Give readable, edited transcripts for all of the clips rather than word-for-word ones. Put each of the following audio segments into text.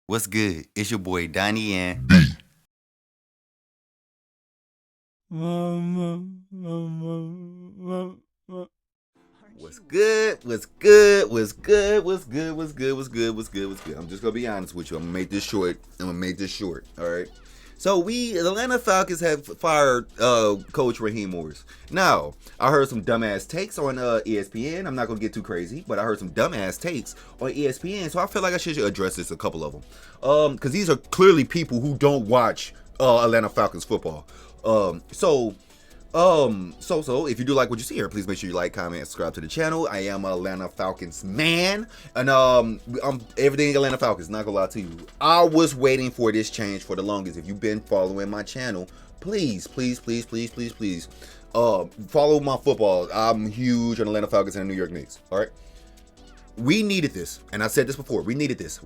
What's good? It's your boy Donnie and what's good? What's good? What's good? What's good? What's good? What's good? What's good? What's good? I'm just gonna be honest with you. I'm gonna make this short. All right. So the Atlanta Falcons have fired Coach Raheem Morris. Now, I heard some dumbass takes on ESPN. I'm not gonna get too crazy, but I heard some dumbass takes on ESPN. So I feel like I should address this, a couple of them, because these are clearly people who don't watch Atlanta Falcons football. So if you do like what you see here, please make sure you like, comment, and subscribe to the channel. I am Atlanta Falcons man, and I'm everything Atlanta Falcons. Not gonna lie to you, I was waiting for this change for the longest. If you've been following my channel, please, follow my football. I'm huge on Atlanta Falcons and the New York Knicks. All right. We needed this, and I said this before. We needed this.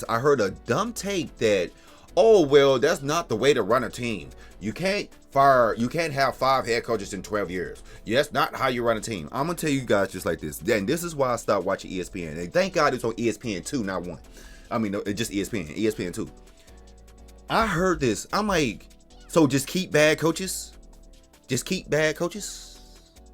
I heard a dumb take that, oh well, that's not the way to run a team. You can't have 5 head coaches in 12 years. Yeah, that's not how you run a team. I'm gonna tell you guys just like this. And this is why I stopped watching ESPN. And thank God it's on ESPN2, not 1. I mean, just ESPN2. I heard this. I'm like, so just keep bad coaches?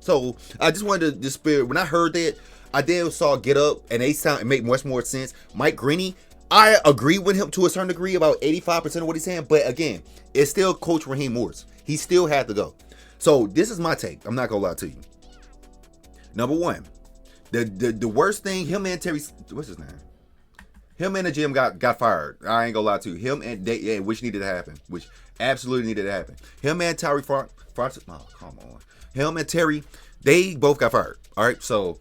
So I just wanted to despair. When I heard that, I then saw Get Up, and it made much more sense. Mike Greeny, I agree with him to a certain degree, about 85% of what he's saying. But again, it's still Coach Raheem Morris. He still had to go. So this is my take. I'm not gonna lie to you. Number one, the worst thing, him and Terry, what's his name? Him and the gym got fired. I ain't gonna lie to you. Him and they, which needed to happen, which absolutely needed to happen. Him and Terry oh, come on. Him and Terry, they both got fired. All right. So,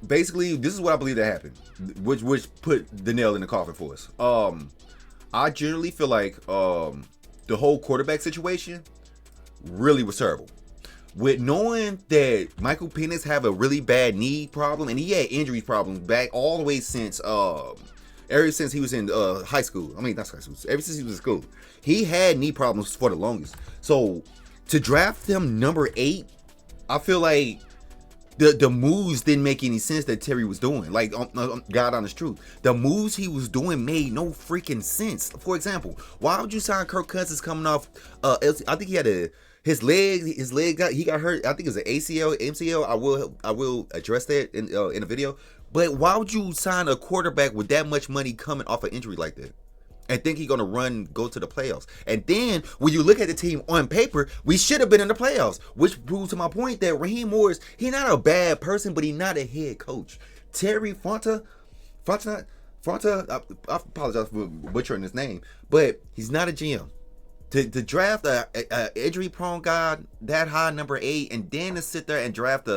basically, this is what I believe that happened, which put the nail in the coffin for us. I generally feel like the whole quarterback situation really was terrible. With knowing that Michael Penix have a really bad knee problem, and he had injury problems back all the way since ever since he was in high school. I mean, not high school. Ever since he was in school, he had knee problems for the longest. So to draft him number 8, I feel like the moves didn't make any sense that Terry was doing. Like, God honest truth, the moves he was doing made no freaking sense. For example, why would you sign Kirk Cousins coming off? I think he had his leg got hurt. I think it was an ACL, MCL. I will address that in a video. But why would you sign a quarterback with that much money coming off an injury like that, and think he's gonna go to the playoffs? And then when you look at the team on paper, we should have been in the playoffs, which proves to my point that Raheem Morris, he's not a bad person, but he's not a head coach. Terry Fonta, I apologize for butchering his name, but he's not a GM. To draft a injury-prone guy that high, number 8, and then to sit there and draft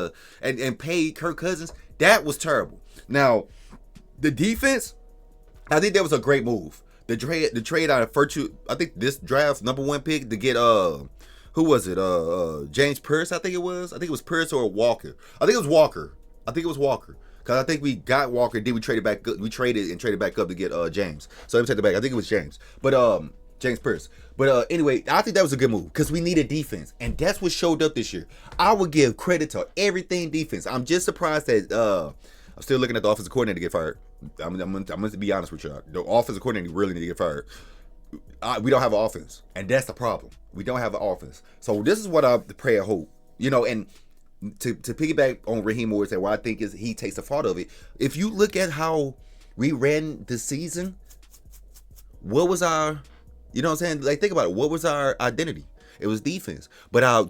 and pay Kirk Cousins, that was terrible. Now, the defense, I think that was a great move. The trade out of Virtue, I think this draft's number 1 pick to get who was it? James Pierce, I think it was. I think it was Pierce or Walker. I think it was Walker. Because I think we got Walker, then we traded back up to get James. So let me take it back. I think it was James. But James Pierce. But anyway, I think that was a good move because we needed defense, and that's what showed up this year. I would give credit to everything defense. I'm just surprised that I'm still looking at the offensive coordinator to get fired. I'm going to be honest with you. The offensive coordinator really need to get fired. We don't have an offense, and that's the problem. We don't have an offense. So this is what I pray and hope. And to piggyback on Raheem Morris, and what I think is he takes the fault of it. If you look at how we ran the season, what was our... You know what I'm saying? Like, think about it. What was our identity? It was defense. But our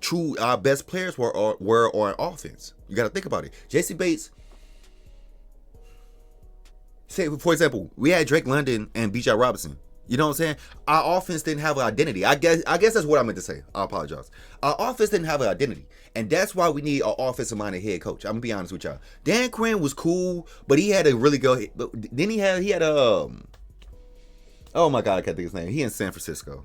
best players were on offense. You got to think about it. J.C. Bates, say, for example, we had Drake London and B.J. Robinson. You know what I'm saying? Our offense didn't have an identity. I guess that's what I meant to say. I apologize. Our offense didn't have an identity. And that's why we need an offensive-minded head coach. I'm going to be honest with y'all. Dan Quinn was cool, but he had a really good... But then he had oh my God, I can't think of his name. He in San Francisco.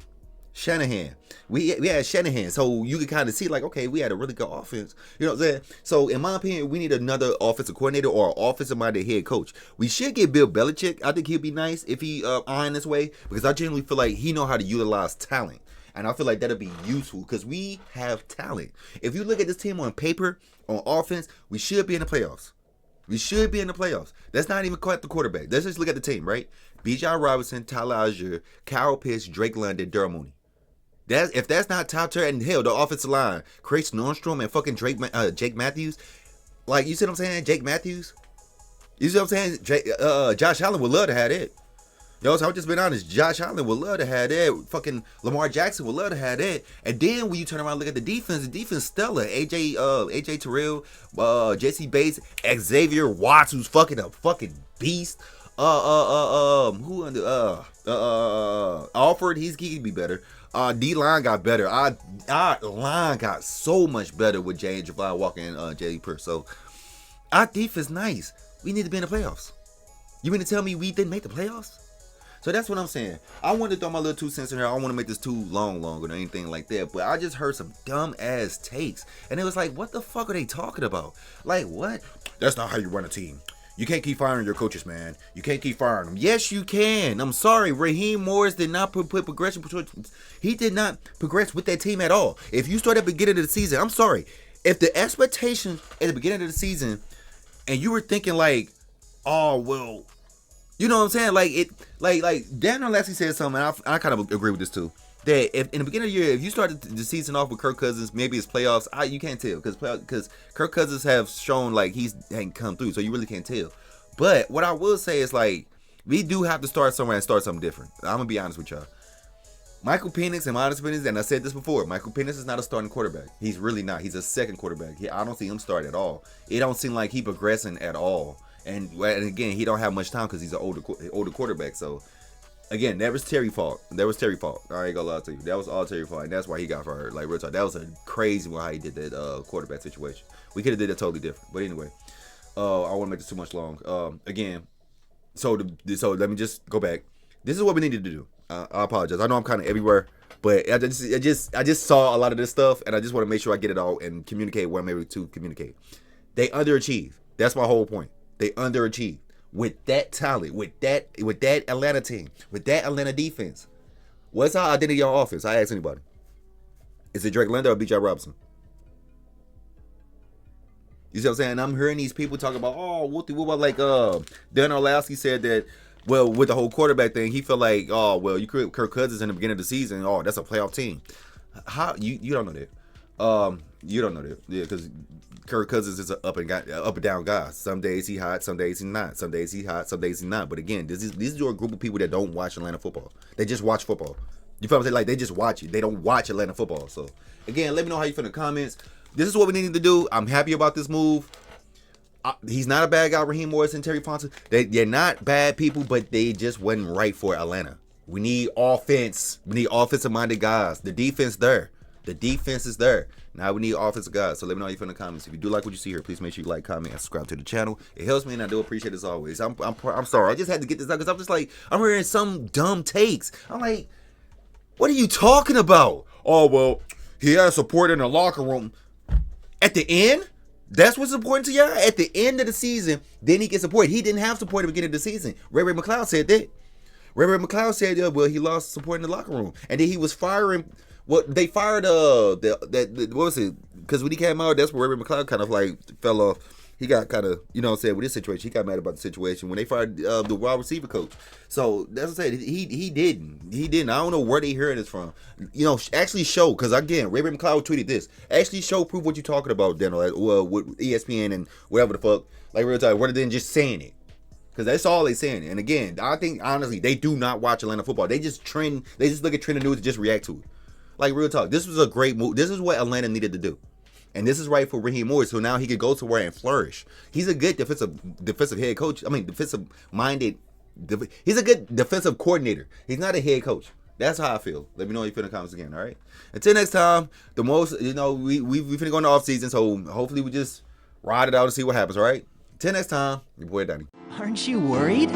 Shanahan. We had Shanahan. So you could kind of see, like, okay, we had a really good offense. You know what I'm saying? So in my opinion, we need another offensive coordinator or offensive-minded head coach. We should get Bill Belichick. I think he'd be nice if he iron this way, because I generally feel like he know how to utilize talent. And I feel like that'll be useful because we have talent. If you look at this team on paper, on offense, we should be in the playoffs. We should be in the playoffs. That's not even quite the quarterback. Let's just look at the team, right? Bijan Robinson, Tyler Algier, Kyle Pitts, Drake London, Daryl Mooney. If that's not top tier, and hell, the offensive line, Chris Nordstrom and fucking Jake Matthews. Like, you see what I'm saying? Jake Matthews. You see what I'm saying? Josh Allen would love to have that. Yo, so I'm just being honest. Josh Allen would love to have that. Fucking Lamar Jackson would love to have that. And then when you turn around and look at the defense stellar. AJ Terrell, Jesse Bates, Xavier Watts, who's fucking a fucking beast. Who under Alford, he can be better. D-line got better. Our line got so much better with Javon Walker and J.D. Pierce. So our defense nice. We need to be in the playoffs. You mean to tell me we didn't make the playoffs? So that's what I'm saying. I wanted to throw my little 2 cents in here. I don't want to make this too long or anything like that. But I just heard some dumb ass takes. And it was like, what the fuck are they talking about? Like, what? That's not how you run a team. You can't keep firing your coaches, man. You can't keep firing them. Yes, you can. I'm sorry. Raheem Morris did not put progression. He did not progress with that team at all. If you start at the beginning of the season, I'm sorry. If the expectation at the beginning of the season and you were thinking like, oh, well, you know what I'm saying? Like Daniel Lassie said something, and I kind of agree with this too. That if in the beginning of the year, if you started the season off with Kirk Cousins, maybe it's playoffs. You can't tell because Kirk Cousins have shown like he ain't come through, so you really can't tell. But what I will say is like we do have to start somewhere and start something different. I'm gonna be honest with y'all. Michael Penix, in my honest opinion, and I said this before, Michael Penix is not a starting quarterback. He's really not. He's a second quarterback. I don't see him start at all. It don't seem like he progressing at all. And again, he don't have much time because he's an older quarterback. So again, that was Terry's fault. I ain't gonna lie to you. That was all Terry's fault, and that's why he got fired. Like real talk, that was a crazy one how he did that quarterback situation. We could have did it totally different. But anyway, I don't want to make this too much long. Again, so let me just go back. This is what we needed to do. I apologize. I know I'm kind of everywhere, but I just saw a lot of this stuff, and I just want to make sure I get it all and communicate what I'm able to communicate. They underachieved. That's my whole point. They underachieved with that talent, with that Atlanta team, with that Atlanta defense. What's our identity on offense? I ask anybody. Is it Drake London or Bijan Robinson? You see what I'm saying? I'm hearing these people talk about, what about like Dan Orlovsky said that, well, with the whole quarterback thing, he felt like, you Kirk Cousins in the beginning of the season, that's a playoff team. How you don't know that? You don't know that, yeah, because Kirk Cousins is an up and down guy. Some days he hot, some days he not. Some days he hot, some days he not. But again, these are a group of people that don't watch Atlanta football. They just watch football. You feel what I'm saying? Like they just watch it. They don't watch Atlanta football. So again, let me know how you feel in the comments. This is what we need to do. I'm happy about this move. He's not a bad guy, Raheem Morris and Terry Fontaine. They're not bad people, but they just wasn't right for Atlanta. We need offense. We need offensive-minded guys. The defense there. The defense is there. Now we need offensive guys. So let me know how you feel in the comments. If you do like what you see here, please make sure you like, comment, and subscribe to the channel. It helps me, and I do appreciate it as always. I'm sorry. I just had to get this out because I'm just like, I'm hearing some dumb takes. I'm like, what are you talking about? Oh, well, he has support in the locker room. At the end? That's what's important to y'all? At the end of the season, then he gets support. He didn't have support at the beginning of the season. Ray McCloud said that. Ray McCloud said, well, he lost support in the locker room. And then he was firing... they fired what was it? Because when he came out, that's where Ray McCloud kind of like fell off. He got kind of, you know what I'm saying, with this situation, he got mad about the situation when they fired the wide receiver coach. So that's what I said. He didn't. I don't know where they hearing this from. You know, actually show, because again, Ray McCloud tweeted this. Actually show, prove what you're talking about, Daniel, with ESPN and whatever the fuck. Like real time, rather than just saying it. Because that's all they saying. And again, I think honestly, they do not watch Atlanta football. They just look at trending news and just react to it. Like, real talk, this was a great move. This is what Atlanta needed to do. And this is right for Raheem Morris, so now he could go somewhere and flourish. He's a good defensive head coach. I mean, defensive-minded. He's a good defensive coordinator. He's not a head coach. That's how I feel. Let me know how you feel in the comments again, all right? Until next time, we finna go in the off-season, so hopefully we just ride it out and see what happens, all right? Until next time, your boy Donnie. Aren't you worried?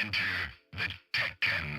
Enter the Tekken